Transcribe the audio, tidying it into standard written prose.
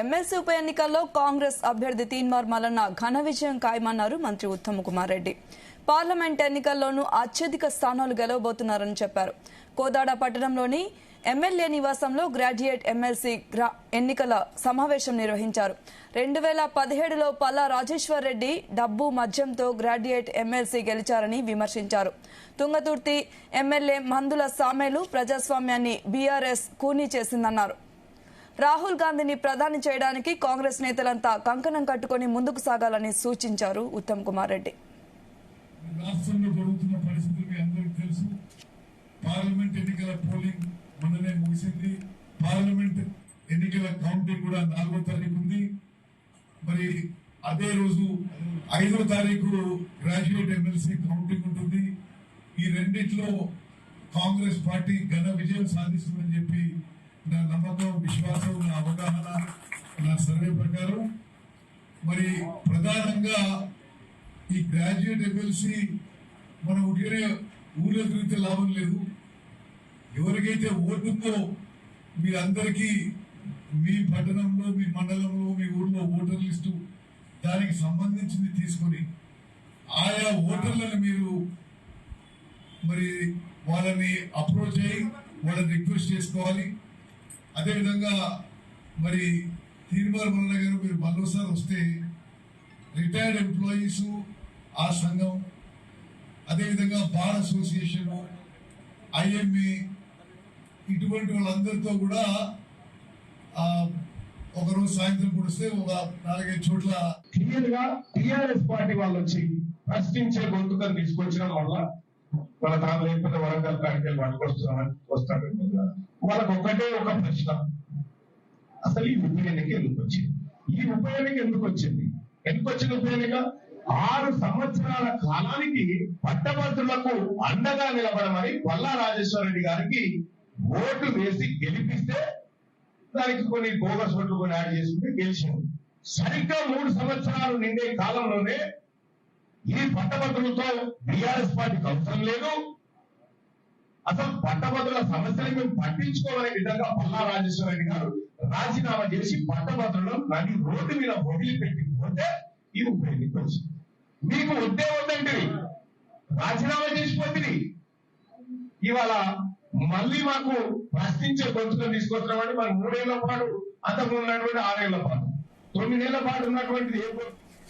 MLC ఉప ఎన్నికల్లో కాంగ్రెస్ అభ్యర్థి తీన్మార్ మల్లన్న ఘన విజయం ఖాయమన్నారు మంత్రి ఉత్తమ్ కుమార్ రెడ్డి. పార్లమెంట్ ఎన్నికల్లోనూ అత్యధిక స్థానాలు గెలవబోతున్నారని చెప్పారు. కోదాడ పట్టణంలోని ఎమ్మెల్యే నివాసంలో గ్రాడ్యుయేట్ ఎమ్మెల్సీ ఎన్నికల సమావేశం నిర్వహించారు. 2017లో పల్లా రాజేశ్వర్ రెడ్డి డబ్బు మద్యంతో గ్రాడ్యుయేట్ ఎమ్మెల్సీ గెలిచారని విమర్శించారు. తుంగతుర్తి ఎమ్మెల్యే మందుల సామేలు ప్రజాస్వామ్యాన్ని బీఆర్ఎస్ కూనీ చేసిందన్నారు. రాహుల్ గాంధీని ప్రధాని చేయడానికి కాంగ్రెస్ నేతలంతా కంకణం కట్టుకుని ముందుకు సాగాలని సూచించారు ఉత్తమ్ కుమార్ రెడ్డి. రాష్ట్రంలో జరుగుతున్న పరిస్థితులు మీ అందరికీ తెలుసు. పార్లమెంట్ ఎన్నికల పోలింగ్ మొన్ననే ముగిసింది. పార్లమెంట్ ఎన్నికల కౌంటింగ్ కూడా 4వ తారీఖు ఉంది. మరి అదే రోజు 5వ తారీఖు గ్రాడ్యుయేట్ ఎమ్మెల్సీ కౌంటింగ్ ఉంటుంది. ఈ రెండిట్లో కాంగ్రెస్ పార్టీ ఘన విజయం సాధిస్తుందని చెప్పి నా నమ్మకం, విశ్వాసం, నా అవగాహన, నా సర్వే ప్రకారం. మరి ప్రధానంగా ఈ గ్రాడ్యుయేట్ ఎమ్మెల్సీ మనం ఊళ్ళో తిరిగితే లాభం లేదు. ఎవరికైతే ఓటుందో మీరందరికీ మీ పట్టణంలో, మీ మండలంలో, మీ ఊర్లో ఓటర్ లిస్టు దానికి సంబంధించింది తీసుకొని ఆయా ఓటర్లను మీరు మరి వాళ్ళని అప్రోచ్ అయ్యి వాళ్ళని రిక్వెస్ట్ చేసుకోవాలి. అదేవిధంగా మరి తీన్మార్ మల్లన్న గారు మీరు మరోసారి వస్తే రిటైర్డ్ ఎంప్లాయీస్ ఆ సంఘం, అదేవిధంగా బార్ అసోసియేషన్, ఐఎంఏ ఇటువంటి వాళ్ళందరితో కూడా ఒకరోజు సాయంత్రం కుడిస్తే ఒక 4-5 చోట్ల క్లియర్ గా టిఆర్ఎస్ పార్టీ వాళ్ళు వచ్చి ప్రశ్నించే గొంతుకను తీసుకొచ్చడం వల్ల వాళ్ళ తాను లేకపోతే వరంగల్ కాడికెళ్ళి పట్టుకొస్తున్నామని వస్తాడు. వాళ్ళకు ఒకటే ఒక ప్రశ్న, అసలు ఈ ఉప ఎన్నిక ఎందుకు వచ్చింది? ఈ ఉప ఎన్నిక ఎందుకు వచ్చింది? ఎందుకు వచ్చిన ఉప ఎన్నిక 6 సంవత్సరాల కాలానికి పట్టభద్రులకు అండగా నిలబడమని పల్లా రాజేశ్వర రెడ్డి గారికి ఓటు వేసి గెలిపిస్తే దానికి కొన్ని బోగస్ ఓట్లు కొన్ని యాడ్ చేసుకుంటే గెలిచింది. సరిగ్గా 3 సంవత్సరాలు నిండే కాలంలోనే ఈ పట్టభద్రులతో బీఆర్ఎస్ పార్టీకి అవసరం లేదు, అసలు పట్టభద్రుల సమస్యలు మేము పట్టించుకోవాలనే విధంగా పల్లా రాజేశ్వర రెడ్డి గారు రాజీనామా చేసి పట్టభద్రులను నది రోడ్డు మీద వదిలిపెట్టి పోతే ఈ ఉప ఎన్నిక వచ్చింది. మీకు వద్దండి, రాజీనామా చేసిపోతుంది. ఇవాళ మళ్ళీ మాకు ప్రశ్నించే గొంతులను తీసుకొస్తున్నామని మరి 3 ఏళ్ల పాటు అంతకు ఉన్నటువంటి 6 ఏళ్ల పాటు 9 ఏళ్ల పాటు ఉన్నటువంటిది